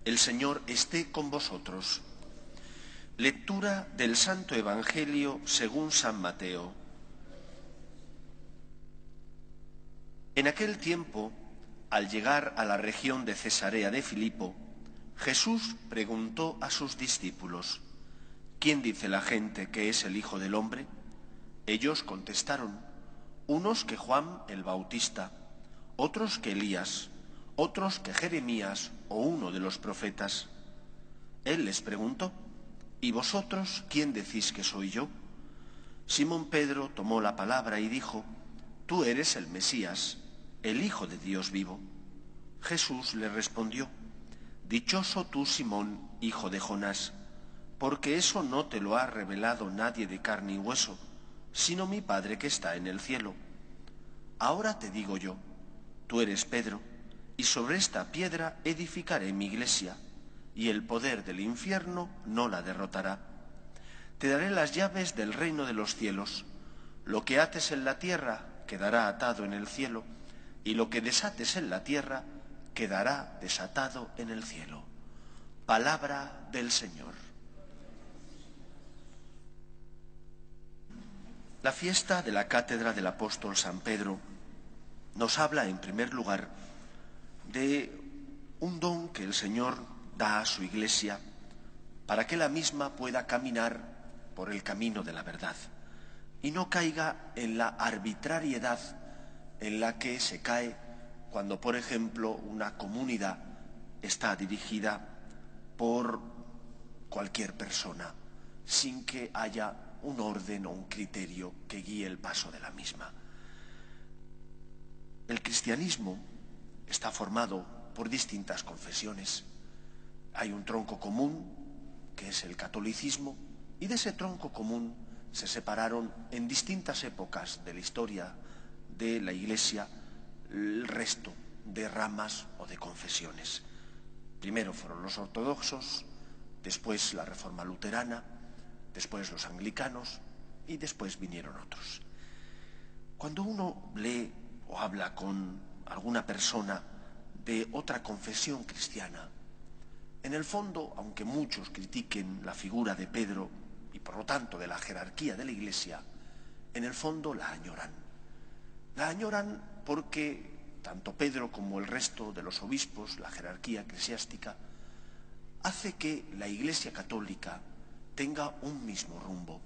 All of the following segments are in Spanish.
El Señor esté con vosotros. Lectura del Santo Evangelio según San Mateo. En aquel tiempo, al llegar a la región de Cesarea de Filipo, Jesús preguntó a sus discípulos: ¿Quién dice la gente que es el Hijo del Hombre? Ellos contestaron: unos que Juan el Bautista, otros que Elías, otros que Jeremías o uno de los profetas. Él les preguntó: ¿y vosotros quién decís que soy yo? Simón Pedro tomó la palabra y dijo: Tú eres el Mesías, el Hijo de Dios vivo. Jesús le respondió: Dichoso tú, Simón, hijo de Jonás, porque eso no te lo ha revelado nadie de carne y hueso, sino mi Padre que está en el cielo. Ahora te digo yo, tú eres Pedro, y sobre esta piedra edificaré mi iglesia, y el poder del infierno no la derrotará. Te daré las llaves del reino de los cielos. Lo que ates en la tierra quedará atado en el cielo, y lo que desates en la tierra quedará desatado en el cielo. Palabra del Señor. La fiesta de la cátedra del apóstol San Pedro nos habla, en primer lugar, de un don que el Señor da a su Iglesia para que la misma pueda caminar por el camino de la verdad y no caiga en la arbitrariedad en la que se cae cuando, por ejemplo, una comunidad está dirigida por cualquier persona sin que haya un orden o un criterio que guíe el paso de la misma. El cristianismo está formado por distintas confesiones. Hay un tronco común, que es el catolicismo, y de ese tronco común se separaron en distintas épocas de la historia de la Iglesia el resto de ramas o de confesiones. Primero fueron los ortodoxos, después la Reforma luterana, después los anglicanos y después vinieron otros. Cuando uno lee o habla con alguna persona de otra confesión cristiana, en el fondo, aunque muchos critiquen la figura de Pedro y por lo tanto de la jerarquía de la Iglesia, en el fondo la añoran. La añoran porque tanto Pedro como el resto de los obispos, la jerarquía eclesiástica, hace que la Iglesia católica tenga un mismo rumbo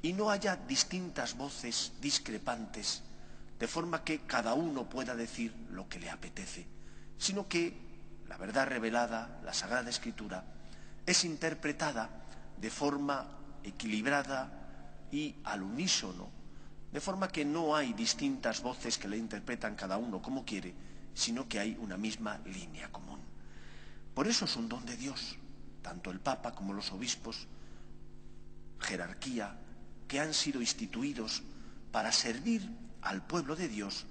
y no haya distintas voces discrepantes, de forma que cada uno pueda decir lo que le apetece, sino que la verdad revelada, la Sagrada Escritura, es interpretada de forma equilibrada y al unísono, de forma que no hay distintas voces que la interpretan cada uno como quiere, sino que hay una misma línea común. Por eso es un don de Dios, tanto el Papa como los obispos, jerarquía, que han sido instituidos para servir al pueblo de Dios,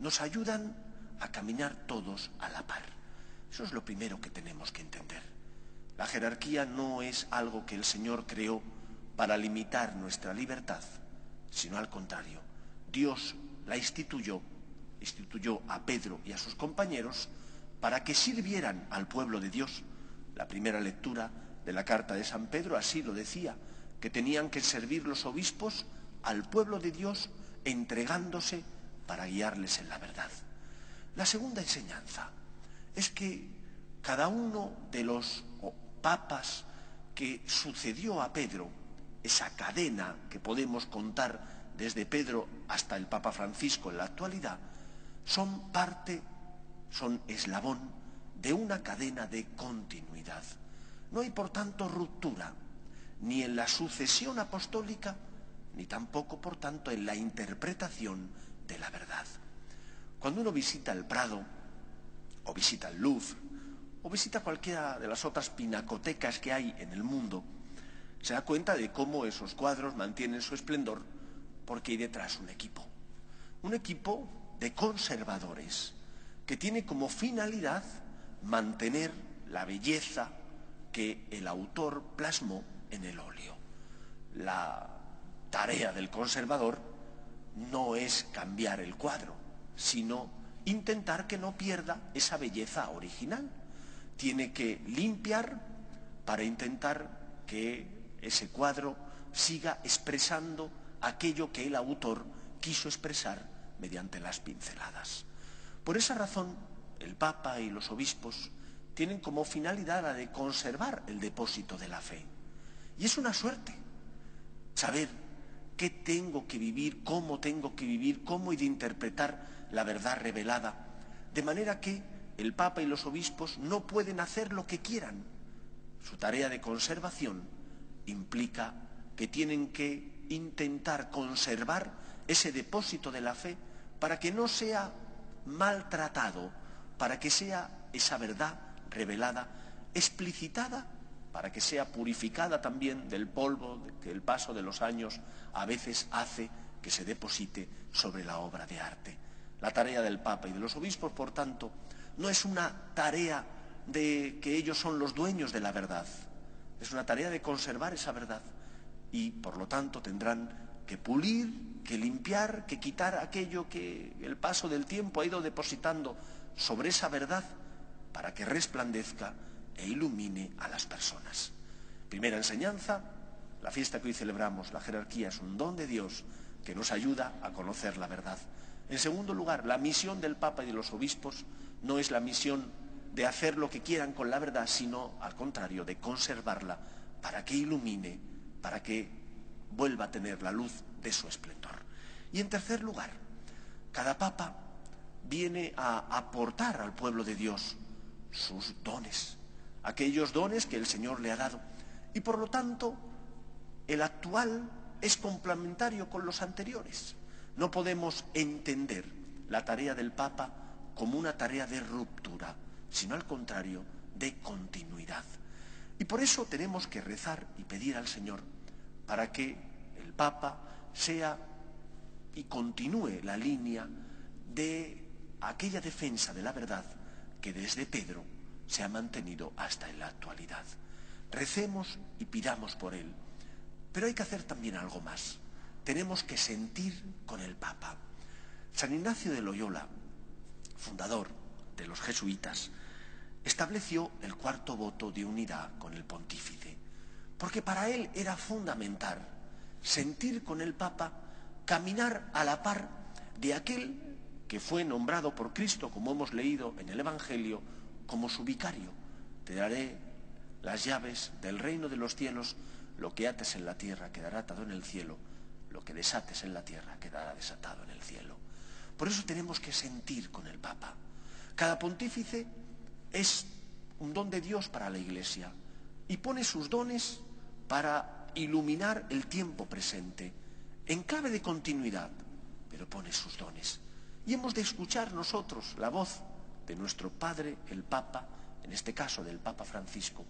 nos ayudan a caminar todos a la par. Eso es lo primero que tenemos que entender. La jerarquía no es algo que el Señor creó para limitar nuestra libertad, sino al contrario. Dios la instituyó a Pedro y a sus compañeros para que sirvieran al pueblo de Dios. La primera lectura de la carta de San Pedro así lo decía, que tenían que servir los obispos al pueblo de Dios entregándose para guiarles en la verdad. La segunda enseñanza es que cada uno de los papas que sucedió a Pedro, esa cadena que podemos contar desde Pedro hasta el Papa Francisco en la actualidad, son eslabón de una cadena de continuidad. No hay, por tanto, ruptura, ni en la sucesión apostólica, ni tampoco, por tanto, en la interpretación de la verdad. Cuando uno visita el Prado, o visita el Louvre, o visita cualquiera de las otras pinacotecas que hay en el mundo, se da cuenta de cómo esos cuadros mantienen su esplendor, porque hay detrás un equipo de conservadores, que tiene como finalidad mantener la belleza que el autor plasmó en el óleo. La tarea del conservador no es cambiar el cuadro, sino intentar que no pierda esa belleza original. tiene que limpiar para intentar que ese cuadro siga expresando aquello que el autor quiso expresar mediante las pinceladas. Por esa razón, el Papa y los obispos tienen como finalidad la de conservar el depósito de la fe. Y es una suerte saber qué tengo que vivir, cómo he de interpretar la verdad revelada, de manera que el Papa y los obispos no pueden hacer lo que quieran. Su tarea de conservación implica que tienen que intentar conservar ese depósito de la fe para que no sea maltratado, para que sea esa verdad revelada, explicitada, para que sea purificada también del polvo que el paso de los años a veces hace que se deposite sobre la obra de arte. La tarea del Papa y de los obispos, por tanto, no es una tarea de que ellos son los dueños de la verdad, es una tarea de conservar esa verdad y, por lo tanto, tendrán que pulir, que limpiar, que quitar aquello que el paso del tiempo ha ido depositando sobre esa verdad para que resplandezca e ilumine a las personas. Primera enseñanza, la fiesta que hoy celebramos, la jerarquía, es un don de Dios que nos ayuda a conocer la verdad. En segundo lugar, la misión del Papa y de los obispos no es la misión de hacer lo que quieran con la verdad, sino, al contrario, de conservarla para que ilumine, para que vuelva a tener la luz de su esplendor. Y en tercer lugar, cada Papa viene a aportar al pueblo de Dios sus dones, aquellos dones que el Señor le ha dado. Y por lo tanto, el actual es complementario con los anteriores. No podemos entender la tarea del Papa como una tarea de ruptura, sino al contrario, de continuidad. Y por eso tenemos que rezar y pedir al Señor para que el Papa sea y continúe la línea de aquella defensa de la verdad que desde Pedro se ha mantenido hasta en la actualidad. Recemos y pidamos por él. Pero hay que hacer también algo más. Tenemos que sentir con el Papa. San Ignacio de Loyola, fundador de los jesuitas, estableció el cuarto voto de unidad con el pontífice, porque para él era fundamental sentir con el Papa, caminar a la par de aquel que fue nombrado por Cristo, como hemos leído en el Evangelio, como su vicario. Te daré las llaves del reino de los cielos, lo que ates en la tierra quedará atado en el cielo, lo que desates en la tierra quedará desatado en el cielo. Por eso tenemos que sentir con el Papa. Cada pontífice es un don de Dios para la Iglesia y pone sus dones para iluminar el tiempo presente, en clave de continuidad, pero pone sus dones. Y hemos de escuchar nosotros la voz de nuestro Padre, el Papa, en este caso del Papa Francisco,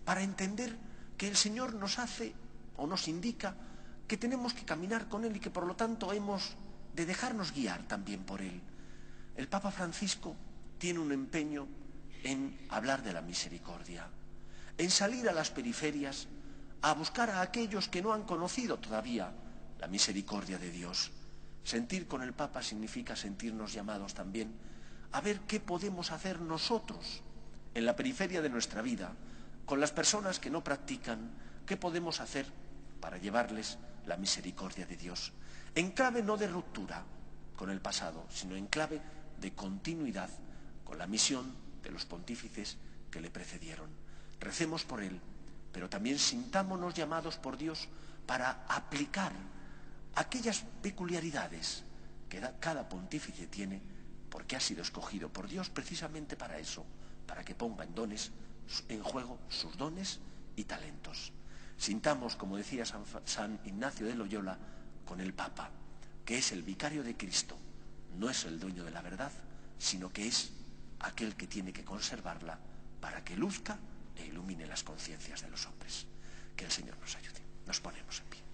para entender que el Señor nos hace o nos indica que tenemos que caminar con Él y que por lo tanto hemos de dejarnos guiar también por Él. El Papa Francisco tiene un empeño en hablar de la misericordia, en salir a las periferias a buscar a aquellos que no han conocido todavía la misericordia de Dios. Sentir con el Papa significa sentirnos llamados también a ver qué podemos hacer nosotros en la periferia de nuestra vida, con las personas que no practican, qué podemos hacer para llevarles la misericordia de Dios. En clave no de ruptura con el pasado, sino en clave de continuidad con la misión de los pontífices que le precedieron. Recemos por él, pero también sintámonos llamados por Dios para aplicar aquellas peculiaridades que cada pontífice tiene, porque ha sido escogido por Dios precisamente para eso, para que ponga en juego sus dones y talentos. Sintamos, como decía San Ignacio de Loyola, con el Papa, que es el vicario de Cristo, no es el dueño de la verdad, sino que es aquel que tiene que conservarla para que luzca e ilumine las conciencias de los hombres. Que el Señor nos ayude. Nos ponemos en pie.